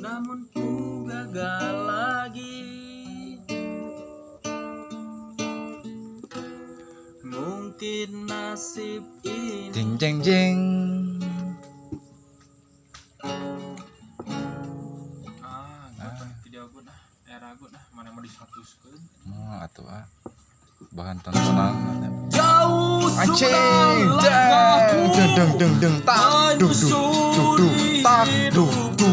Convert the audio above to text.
namun ku gagal lagi. Mungkin nasib ini Jeng jeng jeng. video gue era gue mana mau distatuskeun. Atuh bahan tontonan. Jauh Anjing, sudah langkahku deng deng deng deng tak duk duk duk duk tak duk